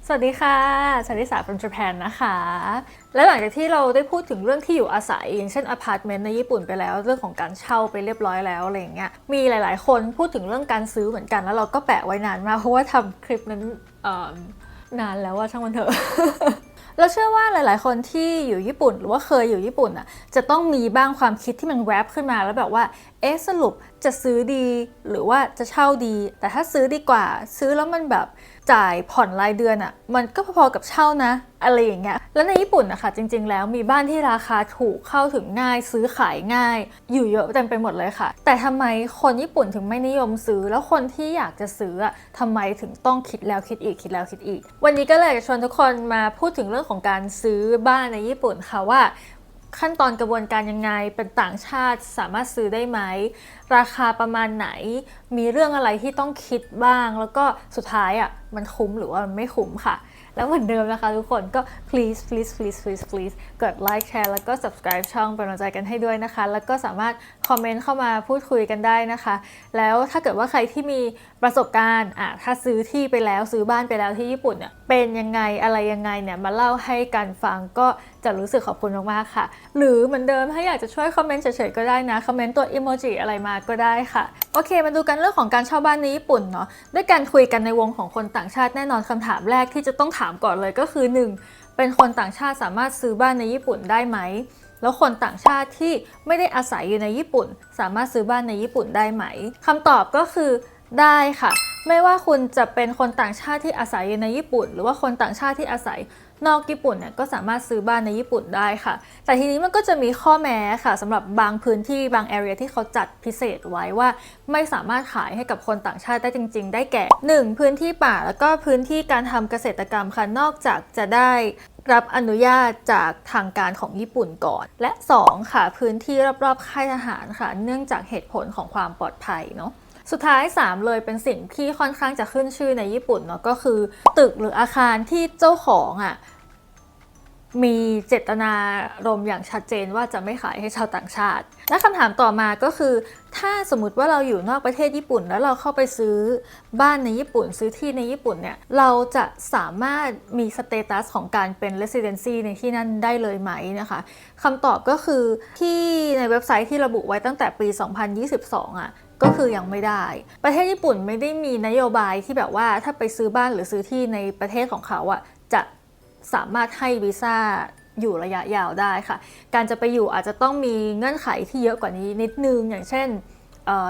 สวัสดีค่ะชาลิสา from Japan นะคะและหลังจากที่เราได้พูดถึงเรื่องที่อยู่อาศัยอย่างเช่นอพาร์ตเมนต์ในญี่ปุ่นไปแล้วเรื่องของการเช่าไปเรียบร้อยแล้วอะไรอย่างเงี้ยมีหลายๆคนพูดถึงเรื่องการซื้อเหมือนกันแล้วเราก็แปะไว้นานมากเพราะว่าทำคลิปนั้นนานแล้วว่าช่างมันเถอะ เราเชื่อว่าหลายๆคนที่อยู่ญี่ปุ่นหรือว่าเคยอยู่ญี่ปุ่นอ่ะจะต้องมีบ้างความคิดที่มันแวบขึ้นมาแล้วแบบว่าสรุปจะซื้อดีหรือว่าจะเช่าดีแต่ถ้าซื้อดีกว่าซื้อแล้วมันแบบจ่ายผ่อนรายเดือนอ่ะมันก็พอๆกับเช่านะอะไรอย่างเงี้ยแล้วในญี่ปุ่นนะคะจริงๆแล้วมีบ้านที่ราคาถูกเข้าถึงง่ายซื้อขายง่ายอยู่เยอะเต็มไปหมดเลยค่ะแต่ทำไมคนญี่ปุ่นถึงไม่นิยมซื้อแล้วคนที่อยากจะซื้อทำไมถึงต้องคิดแล้วคิดอีกคิดแล้วคิดอีกวันนี้ก็เลยจะชวนทุกคนมาพูดถึงเรื่องของการซื้อบ้านในญี่ปุ่นค่ะว่าขั้นตอนกระบวนการยังไงเป็นต่างชาติสามารถซื้อได้ไหมราคาประมาณไหนมีเรื่องอะไรที่ต้องคิดบ้างแล้วก็สุดท้ายมันคุ้มหรือว่ามันไม่คุ้มค่ะแล้วเหมือนเดิมนะคะทุกคนก็ please กดไลค์แชร์แล้วก็ subscribe ช่องเป็นกำลังใจกันให้ด้วยนะคะแล้วก็สามารถคอมเมนต์เข้ามาพูดคุยกันได้นะคะแล้วถ้าเกิดว่าใครที่มีประสบการณ์ถ้าซื้อที่ไปแล้วซื้อบ้านไปแล้วที่ญี่ปุ่นเนี่ยเป็นยังไงอะไรยังไงเนี่ยมาเล่าให้กันฟังก็จะรู้สึกขอบคุณมากๆค่ะหรือเหมือนเดิมถ้าอยากจะช่วยคอมเมนต์เฉยๆก็ได้นะคอมเมนต์ตัวอิโมจิอะไรมาก็ได้ค่ะโอเคมาดูกันเรื่องของการเช่าบ้านในญี่ปุ่นเนาะด้วยการคุยกันในวงของคนต่างชาติแน่นอนคำถามแรกที่จะต้องถามก่อนเลยก็คือ 1. เป็นคนต่างชาติสามารถซื้อบ้านในญี่ปุ่นได้ไหมแล้วคนต่างชาติที่ไม่ได้อาศัยอยู่ในญี่ปุ่นสามารถซื้อบ้านในญี่ปุ่นได้ไหมคำตอบก็คือได้ค่ะไม่ว่าคุณจะเป็นคนต่างชาติที่อาศัยอยู่ในญี่ปุ่นหรือว่าคนต่างชาติที่อาศัยนอกญี่ปุ่นเนี่ยก็สามารถซื้อบ้านในญี่ปุ่นได้ค่ะแต่ทีนี้มันก็จะมีข้อแม้ค่ะสำหรับบางพื้นที่บาง area ที่เขาจัดพิเศษไว้ว่าไม่สามารถขายให้กับคนต่างชาติได้จริงๆได้แก่ 1. พื้นที่ป่าแล้วก็พื้นที่การทำเกษตรกรรมค่ะนอกจากจะได้รับอนุญาตจากทางการของญี่ปุ่นก่อนและ 2. ค่ะพื้นที่รอบๆค่ายทหารค่ะเนื่องจากเหตุผลของความปลอดภัยเนาะสุดท้าย 3 เลยเป็นสิ่งที่ค่อนข้างจะขึ้นชื่อในญี่ปุ่นเนาะก็คือตึกหรืออาคารที่เจ้าของมีเจตนารมณ์อย่างชัดเจนว่าจะไม่ขายให้ชาวต่างชาติและคำถามต่อมาก็คือถ้าสมมติว่าเราอยู่นอกประเทศญี่ปุ่นแล้วเราเข้าไปซื้อบ้านในญี่ปุ่นซื้อที่ในญี่ปุ่นเนี่ยเราจะสามารถมีสเตตัสของการเป็น residency ในที่นั่นได้เลยไหมนะคะคำตอบก็คือที่ในเว็บไซต์ที่ระบุไว้ตั้งแต่ปี 2022 ก็คือยังไม่ได้ประเทศญี่ปุ่นไม่ได้มีนโยบายที่แบบว่าถ้าไปซื้อบ้านหรือซื้อที่ในประเทศของเขาจะสามารถให้วีซ่าอยู่ระยะยาวได้ค่ะการจะไปอยู่อาจจะต้องมีเงื่อนไขที่เยอะกว่านี้นิดนึงอย่างเช่น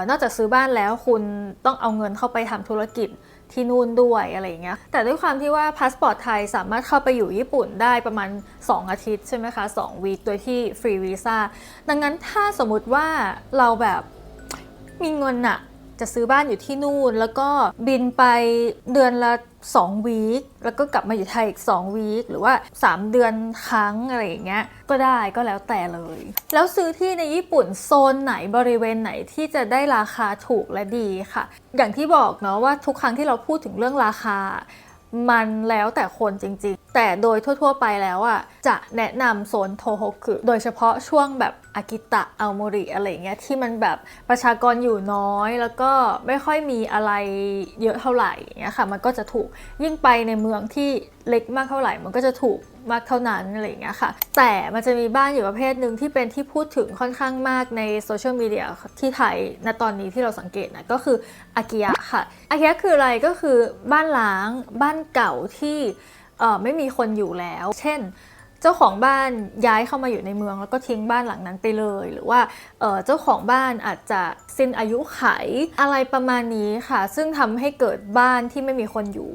นอกจากซื้อบ้านแล้วคุณต้องเอาเงินเข้าไปทำธุรกิจที่นู่นด้วยอะไรอย่างเงี้ยแต่ด้วยความที่ว่าพาสปอร์ตไทยสามารถเข้าไปอยู่ญี่ปุ่นได้ประมาณ2 อาทิตย์ใช่ไหมคะ2 วีคโดยที่ฟรีวีซ่าดังนั้นถ้าสมมติว่าเราแบบมีเงินจะซื้อบ้านอยู่ที่นู่นแล้วก็บินไปเดือนละ2 วีคแล้วก็กลับมาอยู่ไทยอีก2 วีคหรือว่า3 เดือนครั้งอะไรอย่างเงี้ยก็ได้ก็แล้วแต่เลยแล้วซื้อที่ในญี่ปุ่นโซนไหนบริเวณไหนที่จะได้ราคาถูกและดีค่ะอย่างที่บอกเนาะว่าทุกครั้งที่เราพูดถึงเรื่องราคามันแล้วแต่คนจริงๆแต่โดยทั่วๆไปแล้วจะแนะนำโซนโทโฮคุโดยเฉพาะช่วงแบบอากิตะอัลโมริอะไรเงี้ยที่มันแบบประชากรอยู่น้อยแล้วก็ไม่ค่อยมีอะไรเยอะเท่าไหร่เงี้ยค่ะมันก็จะถูกยิ่งไปในเมืองที่เล็กมากเท่าไหร่มันก็จะถูกมากเท่านั้นอะไรเงี้ยค่ะแต่มันจะมีบ้านอยู่ประเภทหนึ่งที่เป็นที่พูดถึงค่อนข้างมากในโซเชียลมีเดียที่ไทยณตอนนี้ที่เราสังเกตนะก็คืออากิยะค่ะอากิยะคืออะไรก็คือบ้านล้างบ้านเก่าที่ไม่มีคนอยู่แล้วเช่นเจ้าของบ้านย้ายเข้ามาอยู่ในเมืองแล้วก็ทิ้งบ้านหลังนั้นไปเลยหรือว่าเจ้าของบ้านอาจจะสิ้นอายุไขอะไรประมาณนี้ค่ะซึ่งทำให้เกิดบ้านที่ไม่มีคนอยู่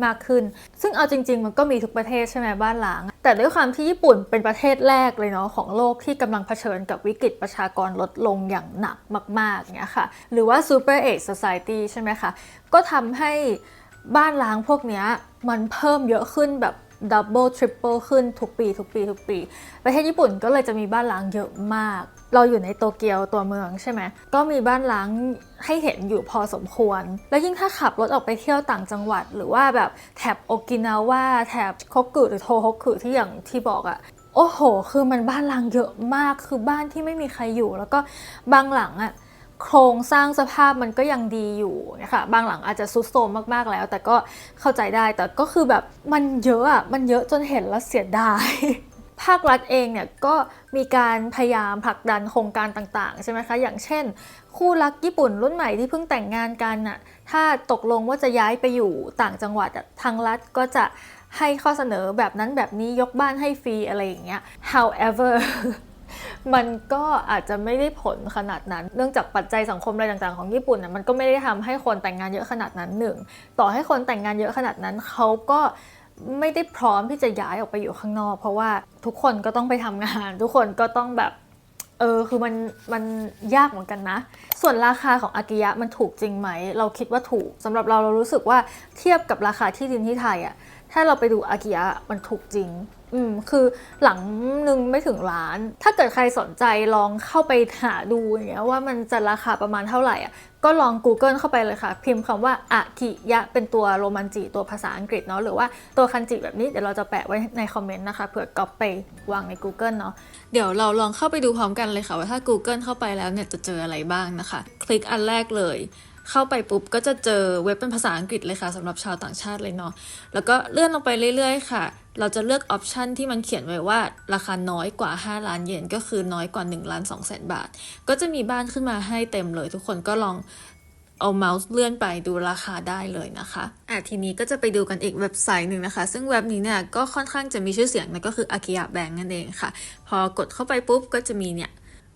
มากขึ้นซึ่งเอาจริงๆมันก็มีทุกประเทศใช่ไหมบ้านล้างแต่ด้วยความที่ญี่ปุ่นเป็นประเทศแรกเลยเนาะของโลกที่กำลังเผชิญกับวิกฤตประชากรลดลงอย่างหนักมากๆเงี้ยค่ะหรือว่า Super Age Society ใช่ไหมคะก็ทำให้บ้านล้างพวกเนี้ยมันเพิ่มเยอะขึ้นแบบดับเบิลทริปเปิลขึ้นทุกปีประเทศญี่ปุ่นก็เลยจะมีบ้านล้างเยอะมากเราอยู่ในโตเกียวตัวเมืองใช่ไหมก็มีบ้านล้างให้เห็นอยู่พอสมควรแล้วยิ่งถ้าขับรถออกไปเที่ยวต่างจังหวัดหรือว่าแบบแถบโอกินาวาแถบโคกุหรือโทโฮกุที่อย่างที่บอกโอ้โหคือมันบ้านล้างเยอะมากคือบ้านที่ไม่มีใครอยู่แล้วก็บางหลัง โครงสร้างสภาพมันก็ยังดีอยู่นะคะบางหลังอาจจะซุดโทรมมากๆแล้วแต่ก็เข้าใจได้แต่ก็คือแบบมันเยอะอะมันเยอะจนเห็นแล้วเสียดายภาครัฐเองเนี่ยก็มีการพยายามผลักดันโครงการต่างๆใช่ไหมคะอย่างเช่นคู่รักญี่ปุ่นรุ่นใหม่ที่เพิ่งแต่งงานกันน่ะถ้าตกลงว่าจะย้ายไปอยู่ต่างจังหวัดทางรัฐก็จะให้ข้อเสนอแบบนั้นแบบนี้ยกบ้านให้ฟรีอะไรอย่างเงี้ย however มันก็อาจจะไม่ได้ผลขนาดนั้นเนื่องจากปัจจัยสังคมอะไรต่างๆของญี่ปุ่นน่ะมันก็ไม่ได้ทำให้คนแต่งงานเยอะขนาดนั้นหนึ่งต่อให้คนแต่งงานเยอะขนาดนั้นเขาก็ไม่ได้พร้อมที่จะย้ายออกไปอยู่ข้างนอกเพราะว่าทุกคนก็ต้องไปทำงานทุกคนก็ต้องแบบคือมันยากเหมือนกันนะส่วนราคาของอากิยะมันถูกจริงไหมเราคิดว่าถูกสำหรับเรารู้สึกว่าเทียบกับราคาที่ดินที่ไทยอะถ้าเราไปดูอากิยะมันถูกจริงคือหลังหนึ่งไม่ถึงล้านถ้าเกิดใครสนใจลองเข้าไปหาดูอย่างเงี้ยว่ามันจะราคาประมาณเท่าไหร่อ่ะก็ลอง Google เข้าไปเลยค่ะพิมพ์คำว่าอากิยะเป็นตัวโรมันจิตัวภาษาอังกฤษเนาะหรือว่าตัวคันจิแบบนี้เดี๋ยวเราจะแปะไว้ในคอมเมนต์นะคะเผื่อก๊อปไปวางใน Google เนาะเดี๋ยวเราลองเข้าไปดูพร้อมกันเลยค่ะว่าถ้า Google เข้าไปแล้วเนี่ยจะเจออะไรบ้างนะคะคลิกอันแรกเลยเข้าไปปุ๊บก็จะเจอเว็บเป็นภาษาอังกฤษเลยค่ะสำหรับชาวต่างชาติเลยเนาะแล้วก็เลื่อนลงไปเรื่อยๆค่ะเราจะเลือกออปชันที่มันเขียนไว้ว่าราคาน้อยกว่า5ล้านเยนก็คือน้อยกว่า1,200,000 บาทก็จะมีบ้านขึ้นมาให้เต็มเลยทุกคนก็ลองเอาเมาส์เลื่อนไปดูราคาได้เลยนะคะทีนี้ก็จะไปดูกันอีกเว็บไซต์หนึ่งนะคะซึ่งเว็บนี้เนี่ยก็ค่อนข้างจะมีชื่อเสียงนั่นก็คือ Akiya Bank นั่นเองค่ะพอกดเข้าไปปุ๊บก็จะมีเนี่ย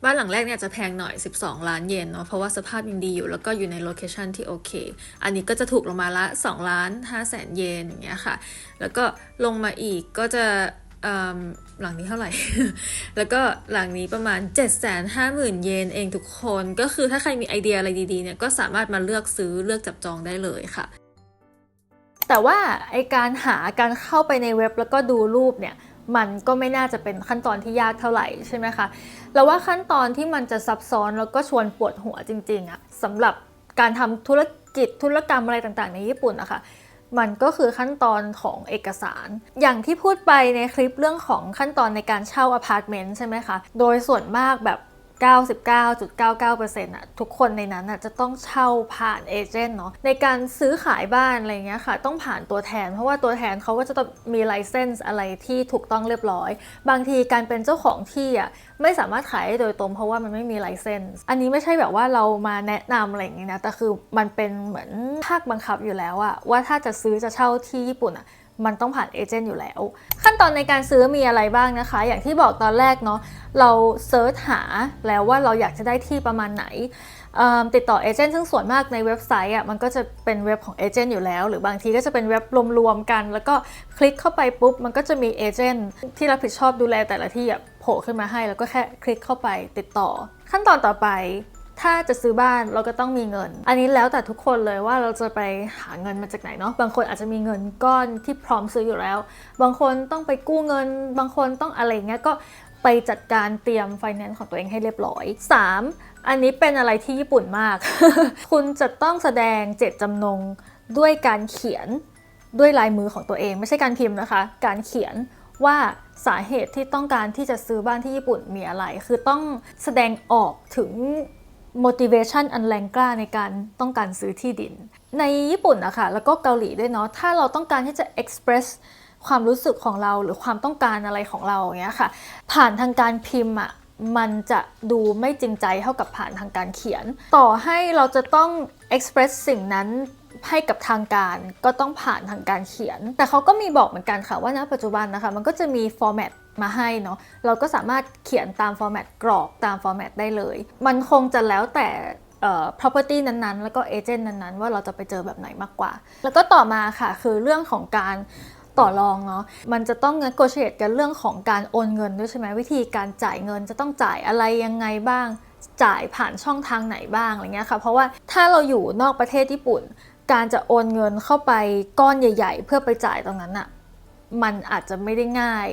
บ้านหลังแรกเนี่ยจะแพงหน่อย12ล้านเยนเนาะเพราะว่าสภาพยังดีอยู่แล้วก็อยู่ในโลเคชันที่โอเคอันนี้ก็จะถูกลงมาละ2,500,000 เยนอย่างเงี้ยค่ะแล้วก็ลงมาอีกก็จะหลังนี้เท่าไหร่ แล้วก็หลังนี้ประมาณ 750,000 เยนเองทุกคนก็คือถ้าใครมีไอเดียอะไรดีๆเนี่ยก็สามารถมาเลือกซื้อเลือกจับจองได้เลยค่ะแต่ว่าไอการการเข้าไปในเว็บแล้วก็ดูรูปเนี่ยมันก็ไม่น่าจะเป็นขั้นตอนที่ยากเท่าไหร่ใช่ไหมคะแล้วว่าขั้นตอนที่มันจะซับซ้อนแล้วก็ชวนปวดหัวจริงๆอะสำหรับการทำธุรกิจธุรกรรมอะไรต่างๆในญี่ปุ่นนะคะมันก็คือขั้นตอนของเอกสารอย่างที่พูดไปในคลิปเรื่องของขั้นตอนในการเช่าอพาร์ตเมนต์ใช่ไหมคะโดยส่วนมากแบบ99.99% ทุกคนในนั้นจะต้องเช่าผ่านเอเจนต์เนาะในการซื้อขายบ้านอะไรเงี้ยค่ะต้องผ่านตัวแทนเพราะว่าตัวแทนเขาก็จะต้องมีไลเซนส์อะไรที่ถูกต้องเรียบร้อยบางทีการเป็นเจ้าของที่ไม่สามารถขายได้โดยตรงเพราะว่ามันไม่มีไลเซนส์อันนี้ไม่ใช่แบบว่าเรามาแนะนำอะไรอย่างงี้นะแต่คือมันเป็นเหมือนภาคบังคับอยู่แล้วว่าถ้าจะซื้อจะเช่าที่ญี่ปุ่นมันต้องผ่านเอเจนต์อยู่แล้วขั้นตอนในการซื้อมีอะไรบ้างนะคะอย่างที่บอกตอนแรกเนาะเราเซิร์ชหาแล้วว่าเราอยากจะได้ที่ประมาณไหนติดต่อเอเจนต์ซึ่งส่วนมากในเว็บไซต์มันก็จะเป็นเว็บของเอเจนต์อยู่แล้วหรือบางทีก็จะเป็นเว็บรวมๆกันแล้วก็คลิกเข้าไปปุ๊บมันก็จะมีเอเจนต์ที่รับผิดชอบดูแลแต่ละที่โผล่ขึ้นมาให้แล้วก็แค่คลิกเข้าไปติดต่อขั้นตอนต่อไปถ้าจะซื้อบ้านเราก็ต้องมีเงินอันนี้แล้วแต่ทุกคนเลยว่าเราจะไปหาเงินมาจากไหนเนาะบางคนอาจจะมีเงินก้อนที่พร้อมซื้ออยู่แล้วบางคนต้องไปกู้เงินบางคนต้องอะไรเงี้ยก็ไปจัดการเตรียมไฟแนนซ์ของตัวเองให้เรียบร้อย3อันนี้เป็นอะไรที่ญี่ปุ่นมาก คุณจะต้องแสดงเจตจำนงด้วยการเขียนด้วยลายมือของตัวเองไม่ใช่การพิมพ์นะคะการเขียนว่าสาเหตุที่ต้องการที่จะซื้อบ้านที่ญี่ปุ่นมีอะไรคือต้องแสดงออกถึงmotivation อันแรงกล้าในการต้องการซื้อที่ดินในญี่ปุ่นนะคะแล้วก็เกาหลีด้วยเนาะถ้าเราต้องการที่จะ express ความรู้สึกของเราหรือความต้องการอะไรของเราอย่างเงี้ยค่ะผ่านทางการพิมพ์มันจะดูไม่จริงใจเท่ากับผ่านทางการเขียนต่อให้เราจะต้อง express สิ่งนั้นให้กับทางการก็ต้องผ่านทางการเขียนแต่เขาก็มีบอกเหมือนกันค่ะว่าณปัจจุบันนะคะมันก็จะมีฟอร์แมตมาให้เนาะเราก็สามารถเขียนตามฟอร์แมตกรอกตามฟอร์แมตได้เลยมันคงจะแล้วแต่property นั้นๆแล้วก็เอเจนต์นั้นๆว่าเราจะไปเจอแบบไหนมากกว่าแล้วก็ต่อมาค่ะคือเรื่องของการต่อรองเนาะมันจะต้อง negotiate กันเรื่องของการโอนเงินด้วยใช่ไหมวิธีการจ่ายเงินจะต้องจ่ายอะไรยังไงบ้างจ่ายผ่านช่องทางไหนบ้างอะไรเงี้ยค่ะเพราะว่าถ้าเราอยู่นอกประเทศญี่ปุ่นการจะโอนเงินเข้าไปก้อนใหญ่ๆเพื่อไปจ่ายตรงนั้นมันอาจจะไม่ได้ง่าย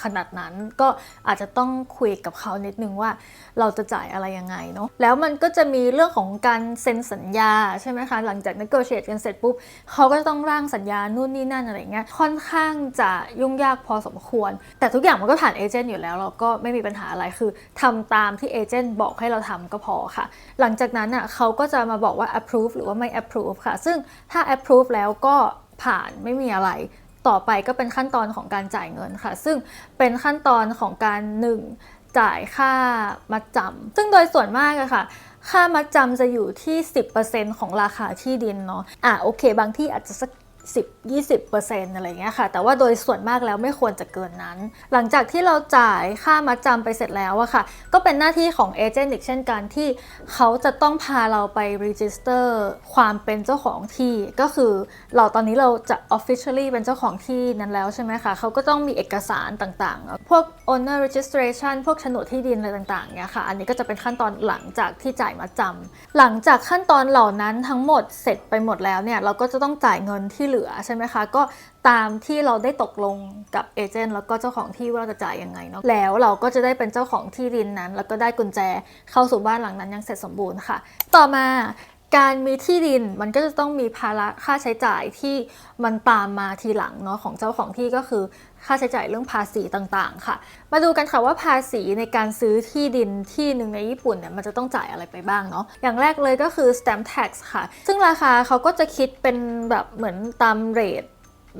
ขนาดนั้นก็อาจจะต้องคุยกับเขานิดนึงว่าเราจะจ่ายอะไรยังไงเนาะแล้วมันก็จะมีเรื่องของการเซ็นสัญญาใช่ไหมคะหลังจาก negotiate กันเสร็จปุ๊บเขาก็ต้องร่างสัญญานู่นนี่นั่นอะไรเงี้ยค่อนข้างจะยุ่งยากพอสมควรแต่ทุกอย่างมันก็ผ่านเอเจนต์อยู่แล้วเราก็ไม่มีปัญหาอะไรคือทำตามที่เอเจนต์บอกให้เราทำก็พอค่ะหลังจากนั้นอ่ะเขาก็จะมาบอกว่า approve หรือว่าไม่ approve ค่ะซึ่งถ้า approve แล้วก็ผ่านไม่มีอะไรต่อไปก็เป็นขั้นตอนของการจ่ายเงินค่ะซึ่งเป็นขั้นตอนของการ1จ่ายค่ามัดจำซึ่งโดยส่วนมากอะค่ะค่ามัดจำจะอยู่ที่ 10% ของราคาที่ดินเนาะโอเคบางที่อาจจะสัก10-20% อะไรเงี้ยค่ะแต่ว่าโดยส่วนมากแล้วไม่ควรจะเกินนั้นหลังจากที่เราจ่ายค่ามัดจำไปเสร็จแล้วอะค่ะก็เป็นหน้าที่ของเอเจนต์อีกเช่นกันที่เขาจะต้องพาเราไป register ความเป็นเจ้าของที่ก็คือตอนนี้เราจะ officially เป็นเจ้าของที่นั้นแล้วใช่ไหมคะเขาก็ต้องมีเอกสารต่างๆพวก owner registration พวกโฉนดที่ดินอะไรต่างๆเนี่ยค่ะอันนี้ก็จะเป็นขั้นตอนหลังจากที่จ่ายมัดจำหลังจากขั้นตอนเหล่านั้นทั้งหมดเสร็จไปหมดแล้วเนี่ยเราก็จะต้องจ่ายเงินที่เหลือใช่ไหมคะก็ตามที่เราได้ตกลงกับเอเจนต์แล้วก็เจ้าของที่ว่าเราจะจ่ายยังไงเนาะแล้วเราก็จะได้เป็นเจ้าของที่ดินนั้นแล้วก็ได้กุญแจเข้าสู่บ้านหลังนั้นยังเสร็จสมบูรณ์ค่ะต่อมาการมีที่ดินมันก็จะต้องมีภาระค่าใช้จ่ายที่มันตามมาทีหลังเนาะของเจ้าของที่ก็คือค่าใช้จ่ายเรื่องภาษีต่างๆค่ะมาดูกันค่ะว่าภาษีในการซื้อที่ดินที่หนึ่งในญี่ปุ่นเนี่ยมันจะต้องจ่ายอะไรไปบ้างเนาะอย่างแรกเลยก็คือ stamp tax ค่ะซึ่งราคาเขาก็จะคิดเป็นแบบเหมือนตามเรท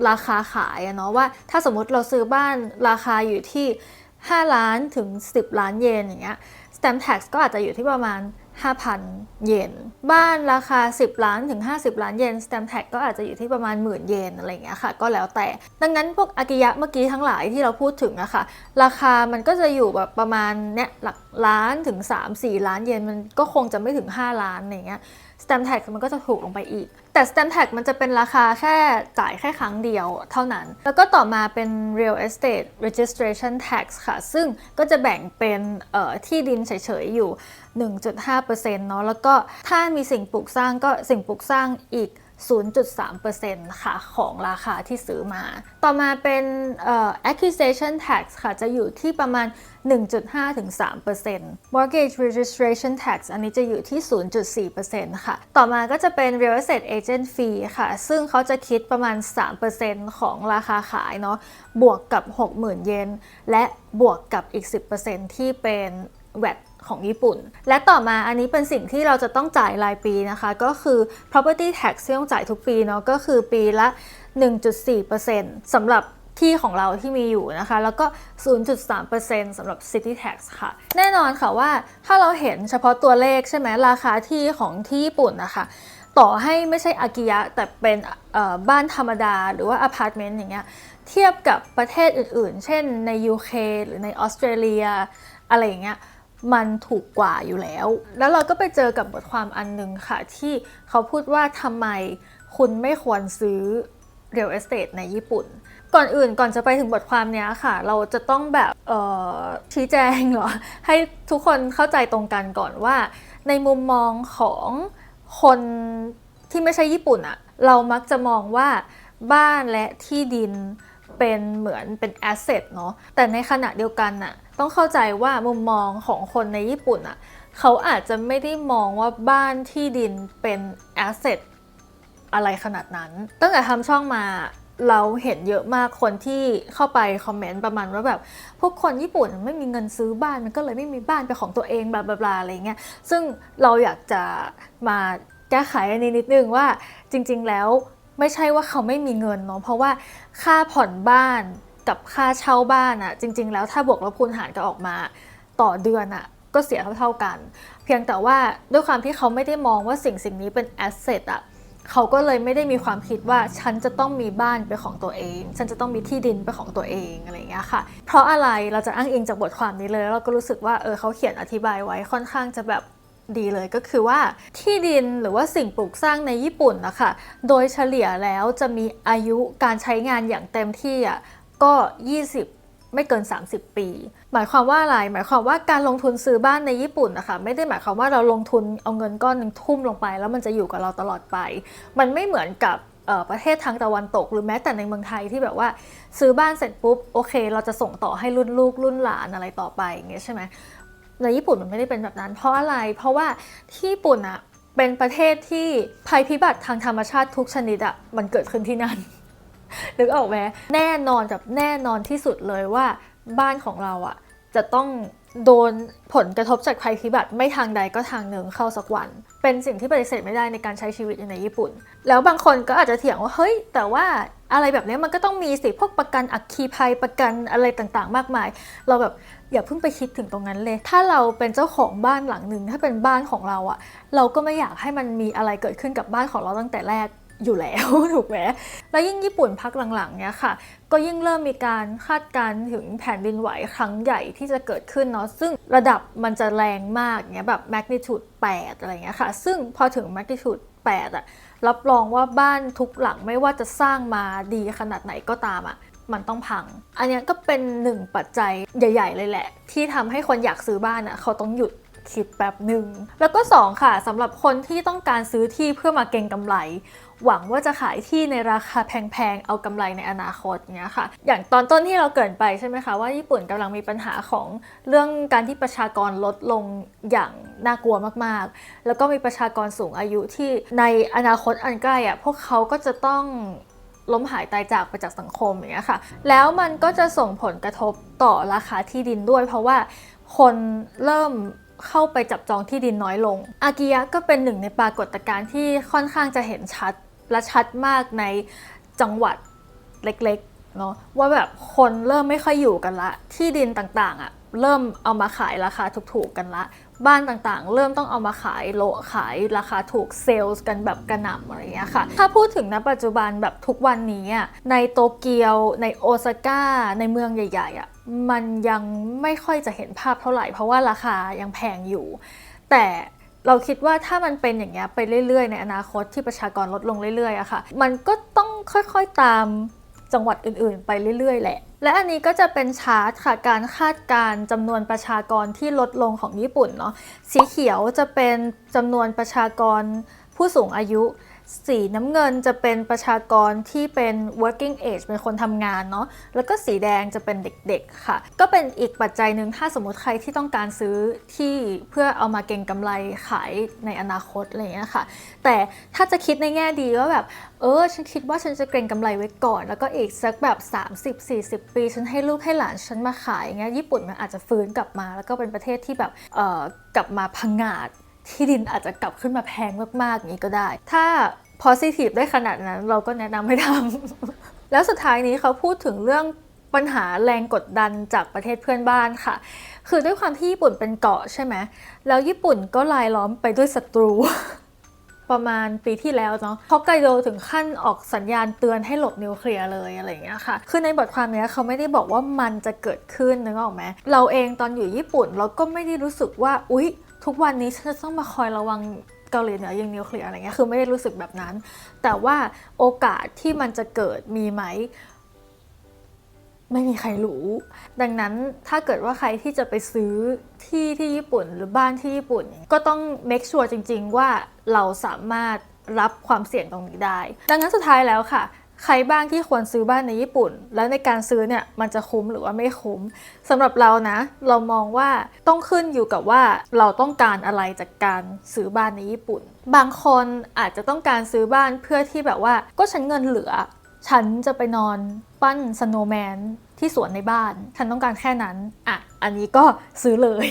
ราคาขายเนาะว่าถ้าสมมติเราซื้อบ้านราคาอยู่ที่5 ล้านถึง10 ล้านเยนอย่างเงี้ย stamp tax ก็อาจจะอยู่ที่ประมาณ5,000 เยนบ้านราคา10 ล้านถึง50 ล้านเยน stamp tax ก็อาจจะอยู่ที่ประมาณ10,000 เยนอะไรอย่างเงี้ยค่ะก็แล้วแต่ดังนั้นพวกอากิยะเมื่อกี้ทั้งหลายที่เราพูดถึงอะค่ะราคามันก็จะอยู่แบบประมาณเนี่ยหลักล้านถึง3-4 ล้านเยนมันก็คงจะไม่ถึง5 ล้านอย่างเงี้ยstamp tax มันก็จะถูกลงไปอีกแต่ stamp tax มันจะเป็นราคาแค่จ่ายแค่ครั้งเดียวเท่านั้นแล้วก็ต่อมาเป็น real estate registration tax ค่ะซึ่งก็จะแบ่งเป็นที่ดินเฉยๆอยู่ 1.5% เนาะแล้วก็ถ้ามีสิ่งปลูกสร้างก็สิ่งปลูกสร้างอีก 0.3% ค่ะของราคาที่ซื้อมาต่อมาเป็นacquisition tax ค่ะจะอยู่ที่ประมาณ 1.5-3% mortgage registration tax อันนี้จะอยู่ที่ 0.4% ค่ะต่อมาก็จะเป็น real estate agent fee ค่ะซึ่งเขาจะคิดประมาณ 3% ของราคาขายเนาะบวกกับ 60,000 เยนและบวกกับอีก 10% ที่เป็น VATของญี่ปุ่นและต่อมาอันนี้เป็นสิ่งที่เราจะต้องจ่ายรายปีนะคะก็คือ property tax ที่ต้องจ่ายทุกปีเนาะก็คือปีละ 1.4% สำหรับที่ของเราที่มีอยู่นะคะแล้วก็ 0.3% สำหรับ city tax ค่ะแน่นอนค่ะว่าถ้าเราเห็นเฉพาะตัวเลขใช่ไหมราคาที่ของที่ญี่ปุ่นนะคะต่อให้ไม่ใช่อากิยะแต่เป็นบ้านธรรมดาหรือว่าอพาร์ตเมนต์อย่างเงี้ยเทียบกับประเทศอื่นๆเช่นใน UK หรือในออสเตรเลียอะไรอย่างเงี้ยมันถูกกว่าอยู่แล้วเราก็ไปเจอกับบทความอันนึงค่ะที่เขาพูดว่าทำไมคุณไม่ควรซื้อ real estate ในญี่ปุ่นก่อนจะไปถึงบทความนี้ค่ะเราจะต้องแบบชี้แจงเหรอให้ทุกคนเข้าใจตรงกันก่อนว่าในมุมมองของคนที่ไม่ใช่ญี่ปุ่นอะเรามักจะมองว่าบ้านและที่ดินเป็นเหมือนเป็น asset เนาะแต่ในขณะเดียวกันน่ะต้องเข้าใจว่ามุมมองของคนในญี่ปุ่นอ่ะเขาอาจจะไม่ได้มองว่าบ้านที่ดินเป็น asset อะไรขนาดนั้นตั้งแต่ทำช่องมาเราเห็นเยอะมากคนที่เข้าไปคอมเมนต์ประมาณว่าแบบพวกคนญี่ปุ่นไม่มีเงินซื้อบ้านมันก็เลยไม่มีบ้านเป็นของตัวเองบลาบลาอะไรเงี้ยซึ่งเราอยากจะมาแก้ไขอันนี้นิดนึงว่าจริงๆแล้วไม่ใช่ว่าเขาไม่มีเงินเนาะเพราะว่าค่าผ่อนบ้านกับค่าเช่าบ้านอะจริงๆแล้วถ้าบวกลบคูณหารกันออกมาต่อเดือนอะก็เสียเท่าๆกันเพียงแต่ว่าด้วยความที่เขาไม่ได้มองว่าสิ่งนี้เป็นแอสเซทอะเขาก็เลยไม่ได้มีความคิดว่าฉันจะต้องมีบ้านเป็นของตัวเองฉันจะต้องมีที่ดินเป็นของตัวเองอะไรอย่างเงี้ยค่ะเพราะอะไรเราจะอ้างอิงจากบทความนี้เลยแล้วเราก็รู้สึกว่าเขาเขียนอธิบายไว้ค่อนข้างจะแบบดีเลยก็คือว่าที่ดินหรือว่าสิ่งปลูกสร้างในญี่ปุ่นนะคะโดยเฉลี่ยแล้วจะมีอายุการใช้งานอย่างเต็มที่ก็20ไม่เกิน30 ปีหมายความว่าอะไรหมายความว่าการลงทุนซื้อบ้านในญี่ปุ่นนะคะไม่ได้หมายความว่าเราลงทุนเอาเงินก้อนนึงทุ่มลงไปแล้วมันจะอยู่กับเราตลอดไปมันไม่เหมือนกับ ประเทศทางตะวันตกหรือแม้แต่ในเมืองไทยที่แบบว่าซื้อบ้านเสร็จปุ๊บโอเคเราจะส่งต่อให้รุ่นลูกรุ่นหลานอะไรต่อไปอย่างเงี้ยใช่ไหมในญี่ปุ่นมันไม่ได้เป็นแบบนั้นเพราะอะไรเพราะว่าที่ญี่ปุ่นอะเป็นประเทศที่ภัยพิบัติทางธรรมชาติทุกชนิดอะมันเกิดขึ้นที่นั่น นึกออกไหมแน่นอนกับแน่นอนที่สุดเลยว่าบ้านของเราอ่ะจะต้องโดนผลกระทบจากภัยพิบัติไม่ทางใดก็ทางหนึ่งเข้าสักวันเป็นสิ่งที่ปฏิเสธไม่ได้ในการใช้ชีวิตในญี่ปุ่นแล้วบางคนก็อาจจะเถียงว่าเฮ้ยแต่ว่าอะไรแบบนี้มันก็ต้องมีสิพวกประกันอัคคีภัยประกันอะไรต่างๆมากมายเราแบบอย่าเพิ่งไปคิดถึงตรงนั้นเลยถ้าเราเป็นเจ้าของบ้านหลังหนึ่งถ้าเป็นบ้านของเราอ่ะเราก็ไม่อยากให้มันมีอะไรเกิดขึ้นกับบ้านของเราตั้งแต่แรกอยู่แล้ว ถูกไหมแล้วยิ่งญี่ปุ่นพักหลังๆเนี้ยค่ะก็ยิ่งเริ่มมีการคาดการณ์ถึงแผ่นดินไหวครั้งใหญ่ที่จะเกิดขึ้นเนาะซึ่งระดับมันจะแรงมากเนี้ยแบบ magnitude 8อะไรเงี้ยค่ะซึ่งพอถึง magnitude 8อะรับรองว่าบ้านทุกหลังไม่ว่าจะสร้างมาดีขนาดไหนก็ตามอะมันต้องพังอันนี้ก็เป็นหนึ่งปัจจัยใหญ่ๆเลยแหละที่ทำให้คนอยากซื้อบ้านอะเขาต้องหยุดคิดแป๊บหนึ่งแล้วก็2ค่ะสำหรับคนที่ต้องการซื้อที่เพื่อมาเก็งกำไรหวังว่าจะขายที่ในราคาแพงๆเอากำไรในอนาคตเนี้ยค่ะอย่างตอนต้นที่เราเกริ่นไปใช่ไหมคะว่าญี่ปุ่นกำลังมีปัญหาของเรื่องการที่ประชากรลดลงอย่างน่ากลัวมากๆแล้วก็มีประชากรสูงอายุที่ในอนาคตอันใกล้อะพวกเขาก็จะต้องล้มหายตายจากไปจากสังคมอย่างเงี้ยค่ะแล้วมันก็จะส่งผลกระทบต่อราคาที่ดินด้วยเพราะว่าคนเริ่มเข้าไปจับจองที่ดินน้อยลงอากิยะก็เป็นหนึ่งในปรากฏการณ์ที่ค่อนข้างจะเห็นชัดและชัดมากในจังหวัดเล็กๆเนาะว่าแบบคนเริ่มไม่ค่อยอยู่กันละที่ดินต่างๆอ่ะเริ่มเอามาขายราคาถูกๆกันละบ้านต่างๆเริ่มต้องเอามาขายโลขายราคาถูกเซลล์กันแบบกระหน่ำอะไรอย่างเงี้ยค่ะถ้าพูดถึงณปัจจุบันแบบทุกวันนี้ในโตเกียวในโอซาก้าในเมืองใหญ่ๆมันยังไม่ค่อยจะเห็นภาพเท่าไหร่เพราะว่าราคายังแพงอยู่แต่เราคิดว่าถ้ามันเป็นอย่างเงี้ยไปเรื่อยๆในอนาคตที่ประชากรลดลงเรื่อยๆอะค่ะมันก็ต้องค่อยๆตามจังหวัดอื่นๆไปเรื่อยๆแหละและอันนี้ก็จะเป็นชาร์ตค่ะการคาดการณ์จำนวนประชากรที่ลดลงของญี่ปุ่นเนาะสีเขียวจะเป็นจำนวนประชากรผู้สูงอายุสีน้ำเงินจะเป็นประชากรที่เป็น working age เป็นคนทำงานเนาะแล้วก็สีแดงจะเป็นเด็กๆค่ะก็เป็นอีกปัจจัยหนึ่งถ้าสมมติใครที่ต้องการซื้อที่เพื่อเอามาเก็งกำไรขายในอนาคตอะไรอย่างเงี้ยค่ะแต่ถ้าจะคิดในแง่ดีว่าแบบฉันคิดว่าฉันจะเก็งกำไรไว้ก่อนแล้วก็อีกสักแบบ30-40 ปีฉันให้ลูกให้หลานฉันมาขายอย่างเงี้ยญี่ปุ่นมันอาจจะฟื้นกลับมาแล้วก็เป็นประเทศที่แบบกลับมาพังงาดที่ดินอาจจะกลับขึ้นมาแพงมากๆอย่างนี้ก็ได้ถ้า positive ได้ขนาดนั้นเราก็แนะนำให้ทำ แล้วสุดท้ายนี้เขาพูดถึงเรื่องปัญหาแรงกดดันจากประเทศเพื่อนบ้านค่ะคือด้วยความที่ญี่ปุ่นเป็นเกาะใช่ไหมแล้วญี่ปุ่นก็รายล้อมไปด้วยศัตรู ประมาณปีที่แล้วเนาะฮอกไกโดถึงขั้นออกสัญญาณเตือนให้หลบนิวเคลียร์เลยอะไรอย่างเงี้ยค่ะคือในบทความนี้เขาไม่ได้บอกว่ามันจะเกิดขึ้นนึกออกไหมเราเองตอนอยู่ญี่ปุ่นเราก็ไม่ได้รู้สึกว่าอุ๊ยทุกวันนี้ฉันจะต้องมาคอยระวังเกาหลีเหนือยิงนิวเคลียร์อะไรเงี้ยคือไม่ได้รู้สึกแบบนั้นแต่ว่าโอกาสที่มันจะเกิดมีไหมไม่มีใครรู้ดังนั้นถ้าเกิดว่าใครที่จะไปซื้อที่ญี่ปุ่นหรือบ้านที่ญี่ปุ่นก็ต้อง make sure จริงๆว่าเราสามารถรับความเสี่ยงตรงนี้ได้ดังนั้นสุดท้ายแล้วค่ะใครบ้างที่ควรซื้อบ้านในญี่ปุ่นแล้วในการซื้อเนี่ยมันจะคุ้มหรือว่าไม่คุ้มสำหรับเรานะเรามองว่าต้องขึ้นอยู่กับว่าเราต้องการอะไรจากการซื้อบ้านในญี่ปุ่นบางคนอาจจะต้องการซื้อบ้านเพื่อที่แบบว่าก็ฉันเงินเหลือฉันจะไปนอนปั้นสโนว์แมนที่สวนในบ้านฉันต้องการแค่นั้นอันนี้ก็ซื้อเลย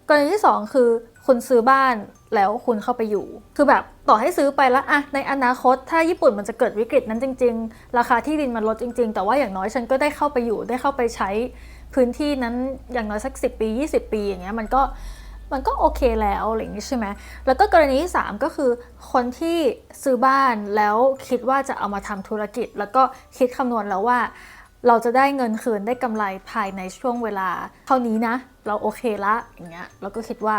กรณีที่2คือคุณซื้อบ้านแล้วคุณเข้าไปอยู่คือแบบต่อให้ซื้อไปแล้วในอนาคตถ้าญี่ปุ่นมันจะเกิดวิกฤตนั้นจริงๆราคาที่ดินมันลดจริงๆแต่ว่าอย่างน้อยฉันก็ได้เข้าไปอยู่ได้เข้าไปใช้พื้นที่นั้นอย่างน้อยสัก10 ปี20 ปีอย่างเงี้ยมันก็โอเคแล้วอะไรอย่างนี้ใช่ไหมแล้วก็กรณีที่3ก็คือคนที่ซื้อบ้านแล้วคิดว่าจะเอามาทำธุรกิจแล้วก็คิดคำนวณแล้วว่าเราจะได้เงินคืนได้กำไรภายในช่วงเวลาเท่านี้นะเราโอเคละอย่างเงี้ยเราก็คิดว่า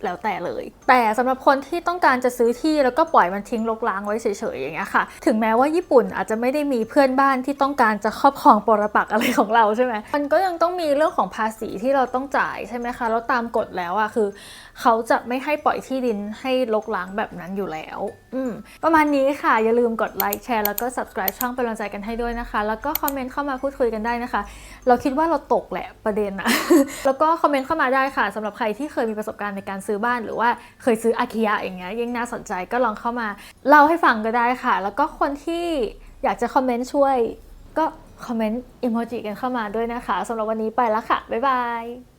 แล้วแต่เลยแต่สำหรับคนที่ต้องการจะซื้อที่แล้วก็ปล่อยมันทิ้งรกร้างไว้เฉยๆอย่างเงี้ยค่ะถึงแม้ว่าญี่ปุ่นอาจจะไม่ได้มีเพื่อนบ้านที่ต้องการจะครอบครองปรปักษ์อะไรของเราใช่ไหมมันก็ยังต้องมีเรื่องของภาษีที่เราต้องจ่ายใช่ไหมคะแล้วตามกฎแล้วอะคือเขาจะไม่ให้ปล่อยที่ดินให้รกร้างแบบนั้นอยู่แล้วประมาณนี้ค่ะอย่าลืมกดไลค์แชร์แล้วก็ subscribe ช่องเป็นกำลังใจกันให้ด้วยนะคะแล้วก็คอมเมนต์เข้ามาพูดคุยกันได้นะคะเราคิดว่าเราตกแหละประเด็นนะ แล้วก็คอมเมนต์เข้ามาได้ค่ะสำหรับใครที่เคยมีประสบการณ์ในการซื้อบ้านหรือว่าเคยซื้ออาคิยะอย่างเงี้ยยิ่งน่าสนใจก็ลองเข้ามาเล่าให้ฟังก็ได้ค่ะแล้วก็คนที่อยากจะคอมเมนต์ช่วยก็คอมเมนต์อิโมจิกันเข้ามาด้วยนะคะสำหรับวันนี้ไปแล้วค่ะบ๊ายบาย